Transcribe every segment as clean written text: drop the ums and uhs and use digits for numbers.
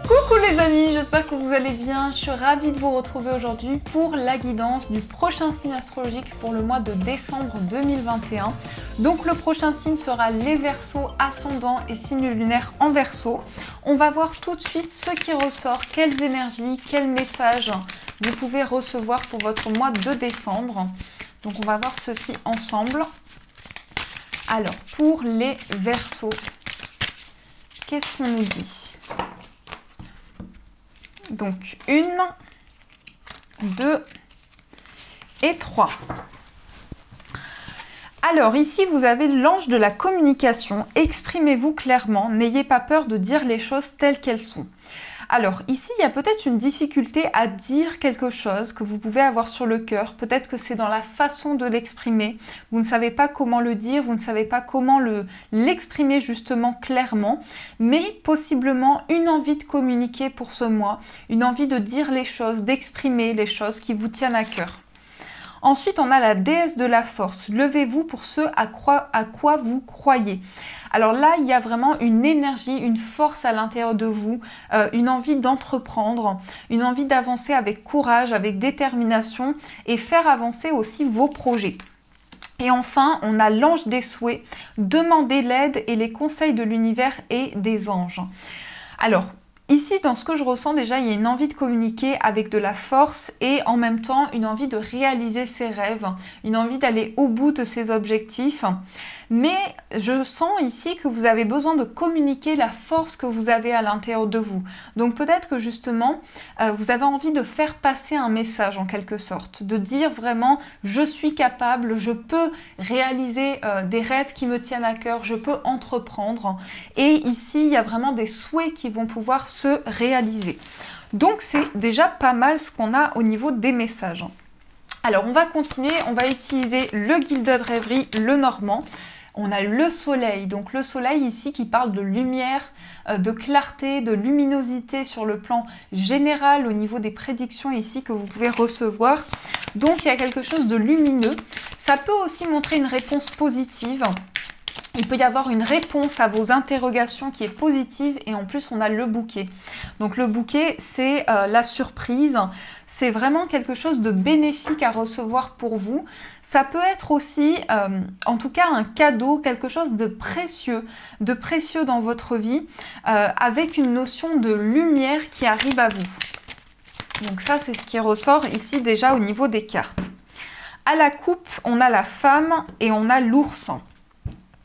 Coucou les amis, j'espère que vous allez bien. Je suis ravie de vous retrouver aujourd'hui pour la guidance du prochain signe astrologique pour le mois de décembre 2021. Donc le prochain signe sera les Verseaux, ascendant et signe lunaire en Verseau. On va voir tout de suite ce qui ressort, quelles énergies, quels messages vous pouvez recevoir pour votre mois de décembre. Donc on va voir ceci ensemble. Alors pour les Verseaux, qu'est-ce qu'on nous dit ? Donc 1, 2 et 3. Alors ici vous avez l'ange de la communication. Exprimez-vous clairement, n'ayez pas peur de dire les choses telles qu'elles sont. Alors ici il y a peut-être une difficulté à dire quelque chose que vous pouvez avoir sur le cœur. Peut-être que c'est dans la façon de l'exprimer. Vous ne savez pas comment le dire, vous ne savez pas comment l'exprimer justement clairement. Mais possiblement une envie de communiquer pour ce mois, une envie de dire les choses, d'exprimer les choses qui vous tiennent à cœur. Ensuite, on a la déesse de la force. Levez-vous pour ce à quoi vous croyez. Alors là, il y a vraiment une énergie, une force à l'intérieur de vous, une envie d'entreprendre, une envie d'avancer avec courage, avec détermination et faire avancer aussi vos projets. Et enfin, on a l'ange des souhaits. Demandez l'aide et les conseils de l'univers et des anges. Alors, ici, dans ce que je ressens déjà, il y a une envie de communiquer avec de la force et en même temps une envie de réaliser ses rêves, une envie d'aller au bout de ses objectifs. Mais je sens ici que vous avez besoin de communiquer la force que vous avez à l'intérieur de vous. Donc peut-être que justement, vous avez envie de faire passer un message en quelque sorte, de dire vraiment « je suis capable, je peux réaliser des rêves qui me tiennent à cœur, je peux entreprendre ». Et ici, il y a vraiment des souhaits qui vont pouvoir se réaliser. Donc c'est déjà pas mal ce qu'on a au niveau des messages. Alors on va continuer, on va utiliser le Gilded Rêverie, le normand. On a le soleil, donc le soleil ici qui parle de lumière, de clarté, de luminosité sur le plan général au niveau des prédictions ici que vous pouvez recevoir. Donc il y a quelque chose de lumineux. Ça peut aussi montrer une réponse positive. Il peut y avoir une réponse à vos interrogations qui est positive et en plus on a le bouquet. Donc le bouquet c'est la surprise, c'est vraiment quelque chose de bénéfique à recevoir pour vous. Ça peut être aussi en tout cas un cadeau, quelque chose de précieux dans votre vie avec une notion de lumière qui arrive à vous. Donc ça c'est ce qui ressort ici déjà au niveau des cartes. À la coupe on a la femme et on a l'ours.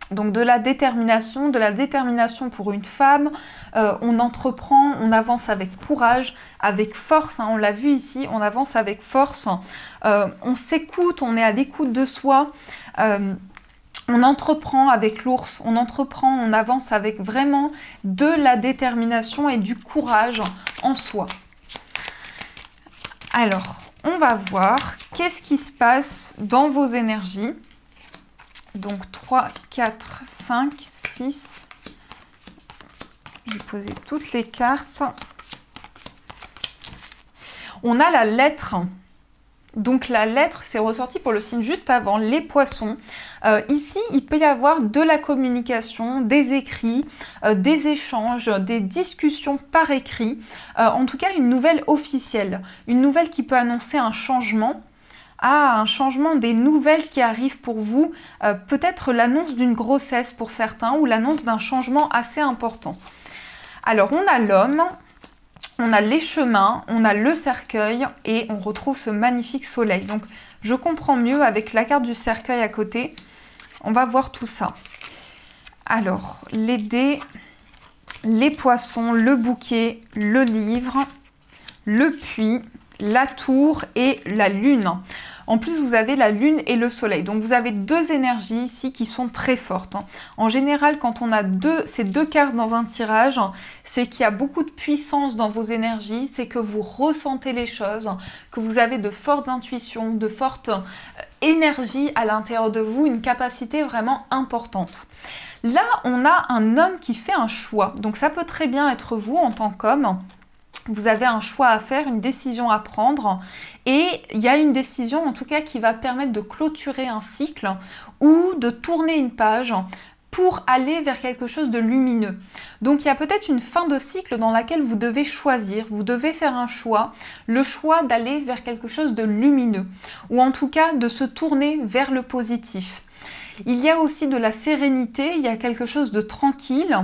Donc de la détermination pour une femme, on entreprend, on avance avec courage, avec force, hein, on l'a vu ici, on avance avec force, on s'écoute, on est à l'écoute de soi, on entreprend avec l'ours, on avance avec vraiment de la détermination et du courage en soi. Alors, on va voir qu'est-ce qui se passe dans vos énergies. Donc 3, 4, 5, 6. Je vais poser toutes les cartes. On a la lettre. Donc la lettre, c'est ressorti pour le signe juste avant, les poissons. Ici, il peut y avoir de la communication, des écrits, des échanges, des discussions par écrit. En tout cas, une nouvelle officielle. Une nouvelle qui peut annoncer un changement. Un changement, des nouvelles qui arrivent pour vous, peut-être l'annonce d'une grossesse pour certains ou l'annonce d'un changement assez important. Alors on a l'homme, on a les chemins, on a le cercueil et on retrouve ce magnifique soleil. Donc je comprends mieux avec la carte du cercueil à côté. On va voir tout ça. Alors les dés, les poissons, le bouquet, le livre, le puits, la tour et la lune. En plus, vous avez la lune et le soleil. Donc, vous avez deux énergies ici qui sont très fortes. En général, quand on a ces deux cartes dans un tirage, c'est qu'il y a beaucoup de puissance dans vos énergies, c'est que vous ressentez les choses, que vous avez de fortes intuitions, de fortes énergies à l'intérieur de vous, une capacité vraiment importante. Là, on a un homme qui fait un choix. Donc, ça peut très bien être vous en tant qu'homme. Vous avez un choix à faire, une décision à prendre et il y a une décision en tout cas qui va permettre de clôturer un cycle ou de tourner une page pour aller vers quelque chose de lumineux. Donc il y a peut-être une fin de cycle dans laquelle vous devez choisir, vous devez faire un choix, le choix d'aller vers quelque chose de lumineux, ou en tout cas de se tourner vers le positif. Il y a aussi de la sérénité, il y a quelque chose de tranquille.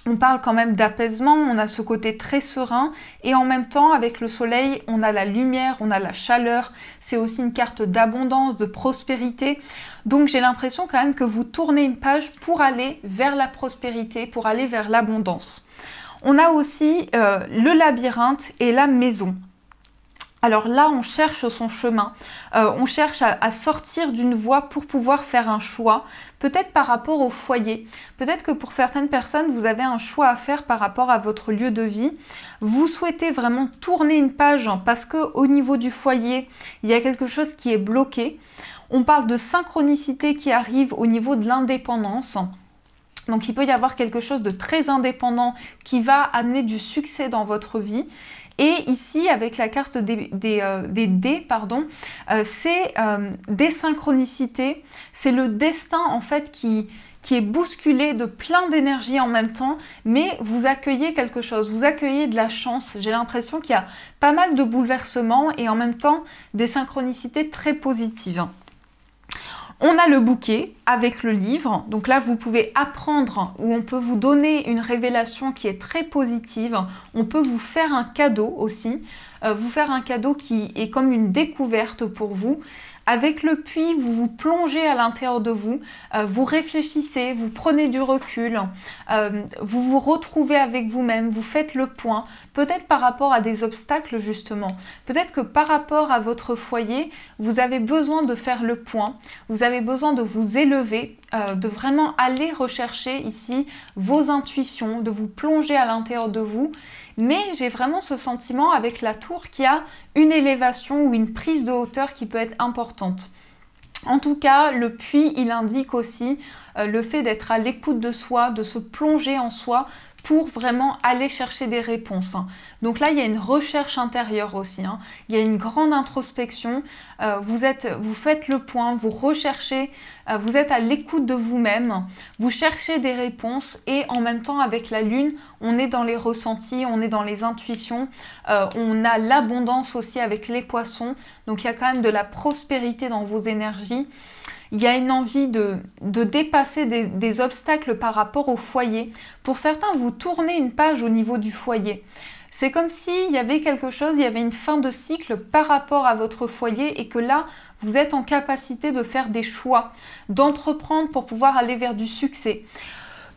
On parle quand même d'apaisement, on a ce côté très serein et en même temps avec le soleil on a la lumière, on a la chaleur, c'est aussi une carte d'abondance, de prospérité. Donc j'ai l'impression quand même que vous tournez une page pour aller vers la prospérité, pour aller vers l'abondance. On a aussi le labyrinthe et la maison. Alors là, on cherche son chemin, on cherche à sortir d'une voie pour pouvoir faire un choix, peut-être par rapport au foyer. Peut-être que pour certaines personnes, vous avez un choix à faire par rapport à votre lieu de vie. Vous souhaitez vraiment tourner une page parce qu'au niveau du foyer, il y a quelque chose qui est bloqué. On parle de synchronicité qui arrive au niveau de l'indépendance. Donc il peut y avoir quelque chose de très indépendant qui va amener du succès dans votre vie. Et ici, avec la carte des dés, c'est des synchronicités. C'est le destin en fait qui est bousculé de plein d'énergie en même temps, mais vous accueillez quelque chose, vous accueillez de la chance. J'ai l'impression qu'il y a pas mal de bouleversements et en même temps des synchronicités très positives. On a le bouquet avec le livre, donc là vous pouvez apprendre ou on peut vous donner une révélation qui est très positive, on peut vous faire un cadeau aussi, vous faire un cadeau qui est comme une découverte pour vous. Avec le puits, vous vous plongez à l'intérieur de vous, vous réfléchissez, vous prenez du recul, vous vous retrouvez avec vous-même, vous faites le point, peut-être par rapport à des obstacles justement, peut-être que par rapport à votre foyer, vous avez besoin de faire le point, vous avez besoin de vous élever, de vraiment aller rechercher ici vos intuitions, de vous plonger à l'intérieur de vous. Mais j'ai vraiment ce sentiment avec la tour qu'il y a une élévation ou une prise de hauteur qui peut être importante. En tout cas, le puits, il indique aussi le fait d'être à l'écoute de soi, de se plonger en soi pour vraiment aller chercher des réponses. Donc là, il y a une recherche intérieure aussi. Il y a une grande introspection. Vous faites le point, vous recherchez, vous êtes à l'écoute de vous-même. Vous cherchez des réponses et en même temps, avec la lune, on est dans les ressentis, on est dans les intuitions. On a l'abondance aussi avec les poissons. Donc il y a quand même de la prospérité dans vos énergies. Il y a une envie de dépasser des obstacles par rapport au foyer. Pour certains, vous tournez une page au niveau du foyer. C'est comme s'il y avait quelque chose, il y avait une fin de cycle par rapport à votre foyer et que là, vous êtes en capacité de faire des choix, d'entreprendre pour pouvoir aller vers du succès.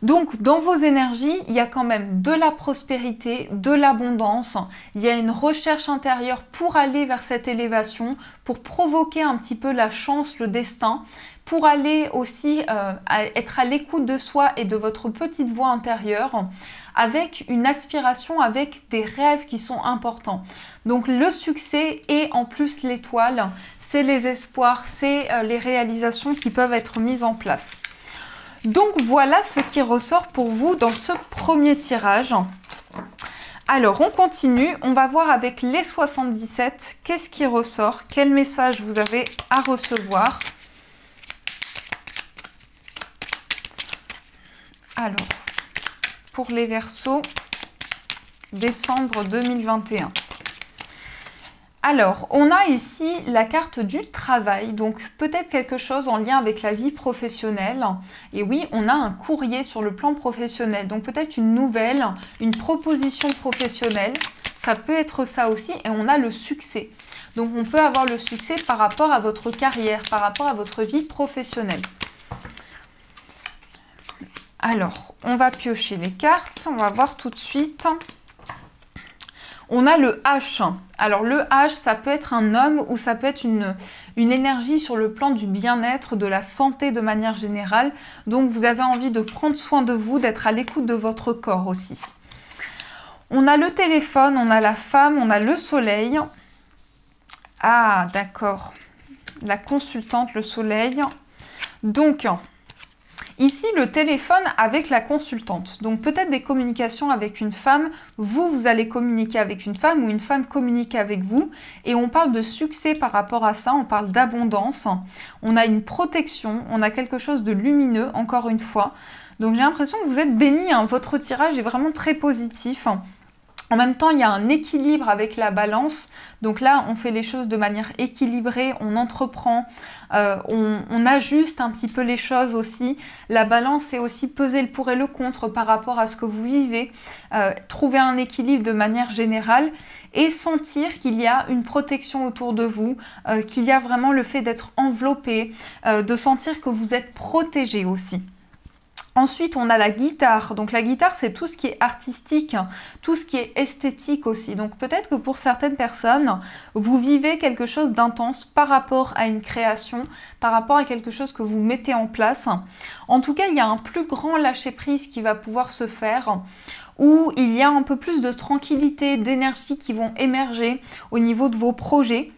Donc, dans vos énergies, il y a quand même de la prospérité, de l'abondance. Il y a une recherche intérieure pour aller vers cette élévation, pour provoquer un petit peu la chance, le destin, pour aller aussi être à l'écoute de soi et de votre petite voix intérieure, avec une aspiration, avec des rêves qui sont importants. Donc, le succès et en plus l'étoile, c'est les espoirs, c'est les réalisations qui peuvent être mises en place. Donc voilà ce qui ressort pour vous dans ce premier tirage. Alors on continue, on va voir avec les 77, qu'est-ce qui ressort, quel message vous avez à recevoir. Alors, pour les Verseaux, décembre 2021. Alors, on a ici la carte du travail, donc peut-être quelque chose en lien avec la vie professionnelle. Et oui, on a un courrier sur le plan professionnel, donc peut-être une nouvelle, une proposition professionnelle. Ça peut être ça aussi, et on a le succès. Donc on peut avoir le succès par rapport à votre carrière, par rapport à votre vie professionnelle. Alors, on va piocher les cartes, on va voir tout de suite. On a le H. Alors le H, ça peut être un homme ou ça peut être une énergie sur le plan du bien-être, de la santé de manière générale. Donc vous avez envie de prendre soin de vous, d'être à l'écoute de votre corps aussi. On a le téléphone, on a la femme, on a le soleil. Ah, d'accord. La consultante, le soleil. Donc, Ici, le téléphone avec la consultante. Donc peut-être des communications avec une femme. Vous allez communiquer avec une femme ou une femme communique avec vous. Et on parle de succès par rapport à ça. On parle d'abondance. On a une protection. On a quelque chose de lumineux, encore une fois. Donc j'ai l'impression que vous êtes béni. Votre tirage est vraiment très positif. En même temps, il y a un équilibre avec la balance. Donc là, on fait les choses de manière équilibrée, on entreprend, on ajuste un petit peu les choses aussi. La balance, c'est aussi peser le pour et le contre par rapport à ce que vous vivez. Trouver un équilibre de manière générale et sentir qu'il y a une protection autour de vous, qu'il y a vraiment le fait d'être enveloppé, de sentir que vous êtes protégé aussi. Ensuite, on a la guitare. Donc la guitare, c'est tout ce qui est artistique, tout ce qui est esthétique aussi. Donc peut-être que pour certaines personnes, vous vivez quelque chose d'intense par rapport à une création, par rapport à quelque chose que vous mettez en place. En tout cas, il y a un plus grand lâcher-prise qui va pouvoir se faire, où il y a un peu plus de tranquillité, d'énergie qui vont émerger au niveau de vos projets.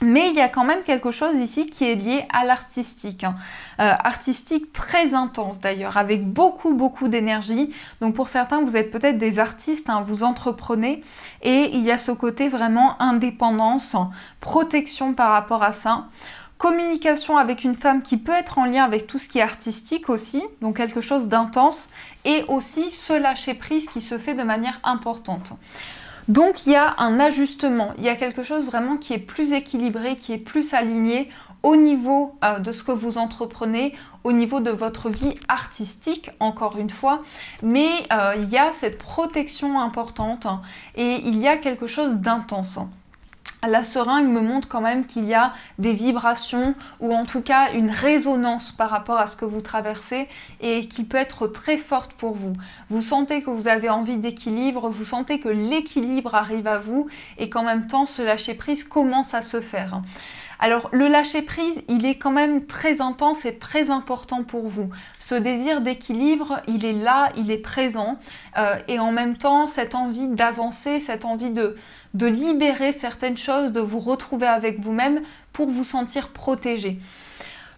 Mais il y a quand même quelque chose ici qui est lié à l'artistique. Artistique très intense d'ailleurs, avec beaucoup d'énergie. Donc pour certains, vous êtes peut-être des artistes, vous entreprenez. Et il y a ce côté vraiment indépendance, protection par rapport à ça. Communication avec une femme qui peut être en lien avec tout ce qui est artistique aussi. Donc quelque chose d'intense. Et aussi ce lâcher prise qui se fait de manière importante. Donc il y a un ajustement, il y a quelque chose vraiment qui est plus équilibré, qui est plus aligné au niveau de ce que vous entreprenez, au niveau de votre vie artistique, encore une fois. Mais il y a cette protection importante et il y a quelque chose d'intense. La seringue me montre quand même qu'il y a des vibrations ou en tout cas une résonance par rapport à ce que vous traversez et qui peut être très forte pour vous. Vous sentez que vous avez envie d'équilibre, vous sentez que l'équilibre arrive à vous et qu'en même temps ce lâcher prise commence à se faire. Alors le lâcher prise, il est quand même très intense et très important pour vous. Ce désir d'équilibre, il est là, il est présent et en même temps cette envie d'avancer, cette envie de libérer certaines choses, de vous retrouver avec vous-même pour vous sentir protégé.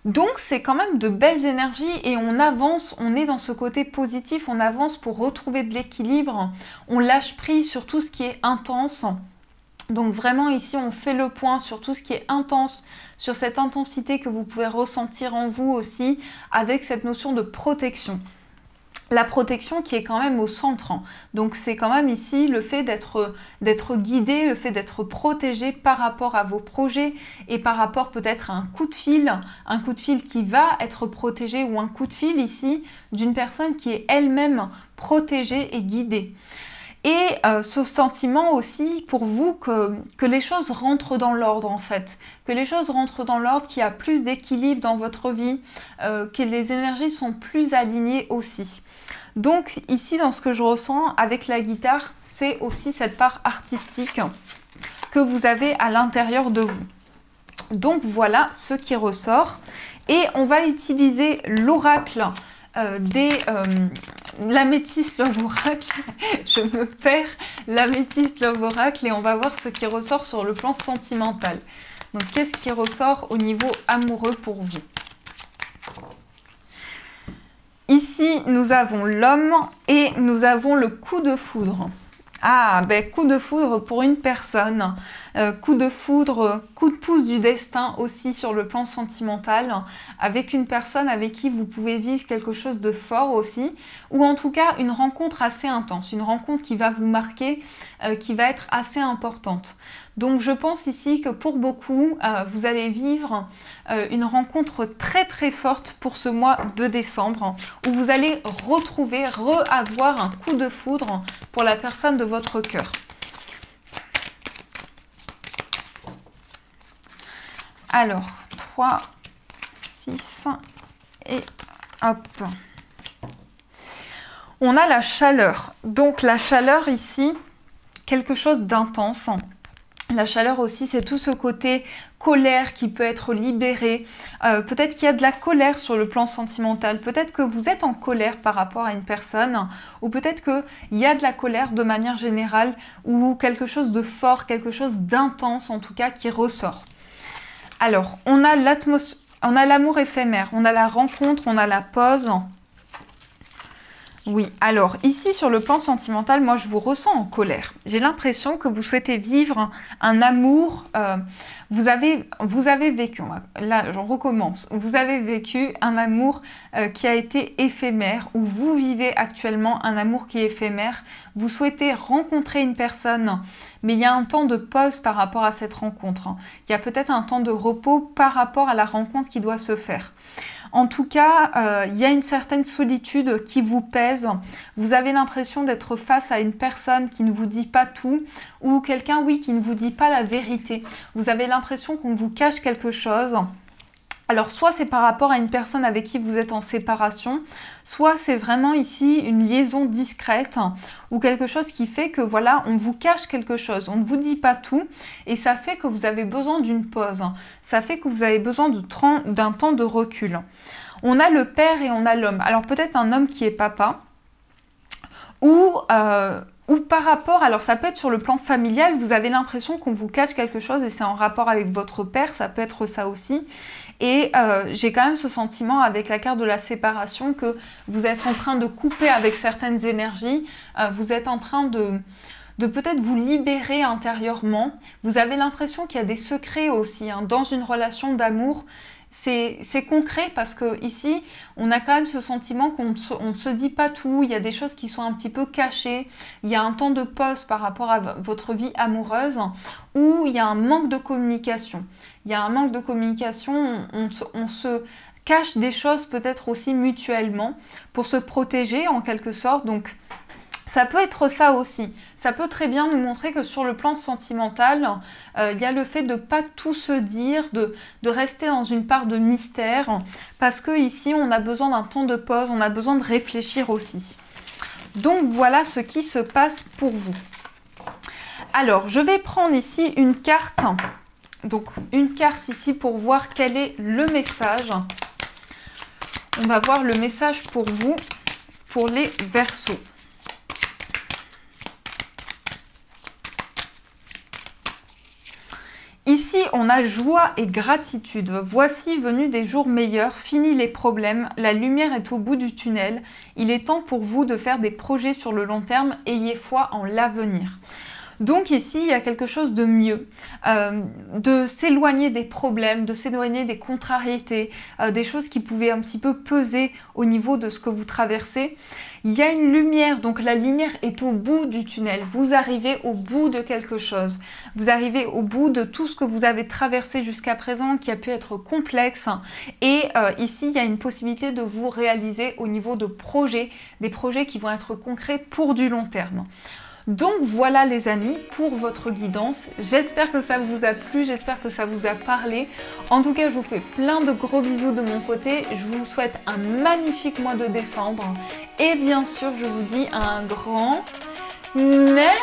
Donc c'est quand même de belles énergies et on avance, on est dans ce côté positif, on avance pour retrouver de l'équilibre, on lâche prise sur tout ce qui est intense. Donc vraiment ici on fait le point sur tout ce qui est intense, sur cette intensité que vous pouvez ressentir en vous aussi avec cette notion de protection. La protection qui est quand même au centre. Donc c'est quand même ici le fait d'être guidé, le fait d'être protégé par rapport à vos projets et par rapport peut-être à un coup de fil qui va être protégé ou un coup de fil ici d'une personne qui est elle-même protégée et guidée. Et ce sentiment aussi pour vous que les choses rentrent dans l'ordre en fait, que les choses rentrent dans l'ordre, qu'il y a plus d'équilibre dans votre vie, que les énergies sont plus alignées aussi. Donc ici dans ce que je ressens avec la guitare, c'est aussi cette part artistique que vous avez à l'intérieur de vous. Donc voilà ce qui ressort et on va utiliser l'oracle l'améthyste Love Oracle, je me perds, l'améthyste Love Oracle et on va voir ce qui ressort sur le plan sentimental. Donc qu'est-ce qui ressort au niveau amoureux pour vous? Ici, nous avons l'homme et nous avons le coup de foudre. Ah, ben coup de foudre pour une personne, coup de foudre, coup de pouce du destin aussi sur le plan sentimental, avec une personne avec qui vous pouvez vivre quelque chose de fort aussi, ou en tout cas une rencontre assez intense, une rencontre qui va vous marquer, qui va être assez importante. Donc je pense ici que pour beaucoup, vous allez vivre une rencontre très forte pour ce mois de décembre, où vous allez retrouver, avoir un coup de foudre pour la personne de votre cœur. Alors, 3, 6 et hop. On a la chaleur. Donc la chaleur ici, quelque chose d'intense. La chaleur aussi, c'est tout ce côté colère qui peut être libéré. Peut-être qu'il y a de la colère sur le plan sentimental. Peut-être que vous êtes en colère par rapport à une personne. Ou peut-être qu'il y a de la colère de manière générale. Ou quelque chose de fort, quelque chose d'intense en tout cas qui ressort. Alors, on a l'atmosphère. On a l'amour éphémère, on a la rencontre, on a la pause. Oui, alors ici sur le plan sentimental, moi je vous ressens en colère. J'ai l'impression que vous souhaitez vivre un amour, vous avez vécu, là j'en recommence, vous avez vécu un amour qui a été éphémère, ou vous vivez actuellement un amour qui est éphémère. Vous souhaitez rencontrer une personne, mais il y a un temps de pause par rapport à cette rencontre. Il y a peut-être un temps de repos par rapport à la rencontre qui doit se faire. En tout cas, il y a une certaine solitude qui vous pèse. Vous avez l'impression d'être face à une personne qui ne vous dit pas tout, ou quelqu'un, oui, qui ne vous dit pas la vérité. Vous avez l'impression qu'on vous cache quelque chose. Alors, soit c'est par rapport à une personne avec qui vous êtes en séparation, soit c'est vraiment ici une liaison discrète ou quelque chose qui fait que voilà, on vous cache quelque chose, on ne vous dit pas tout et ça fait que vous avez besoin d'une pause. Ça fait que vous avez besoin d'un temps de recul. On a le père et on a l'homme. Alors peut-être un homme qui est papa ou par rapport, alors ça peut être sur le plan familial, vous avez l'impression qu'on vous cache quelque chose et c'est en rapport avec votre père, ça peut être ça aussi. Et j'ai quand même ce sentiment avec la carte de la séparation que vous êtes en train de couper avec certaines énergies, vous êtes en train de peut-être vous libérer intérieurement. Vous avez l'impression qu'il y a des secrets aussi dans une relation d'amour. C'est concret parce que ici, on a quand même ce sentiment qu'on ne se dit pas tout, il y a des choses qui sont un petit peu cachées, il y a un temps de pause par rapport à votre vie amoureuse où il y a un manque de communication. Il y a un manque de communication, on se cache des choses peut-être aussi mutuellement pour se protéger en quelque sorte. Donc, ça peut être ça aussi. Ça peut très bien nous montrer que sur le plan sentimental, il y a le fait de ne pas tout se dire, de rester dans une part de mystère, parce que ici, on a besoin d'un temps de pause, on a besoin de réfléchir aussi. Donc voilà ce qui se passe pour vous. Alors, je vais prendre ici une carte. Donc, une carte ici pour voir quel est le message. On va voir le message pour vous, pour les Verseaux. Ici, on a joie et gratitude. Voici venus des jours meilleurs, finis les problèmes, la lumière est au bout du tunnel. Il est temps pour vous de faire des projets sur le long terme, ayez foi en l'avenir. Donc ici, il y a quelque chose de mieux, de s'éloigner des problèmes, de s'éloigner des contrariétés, des choses qui pouvaient un petit peu peser au niveau de ce que vous traversez. Il y a une lumière, donc la lumière est au bout du tunnel. Vous arrivez au bout de quelque chose. Vous arrivez au bout de tout ce que vous avez traversé jusqu'à présent qui a pu être complexe. Et ici, il y a une possibilité de vous réaliser au niveau de projets, des projets qui vont être concrets pour du long terme. Donc voilà les amis pour votre guidance, j'espère que ça vous a plu, j'espère que ça vous a parlé. En tout cas, je vous fais plein de gros bisous de mon côté, je vous souhaite un magnifique mois de décembre et bien sûr, je vous dis un grand merci.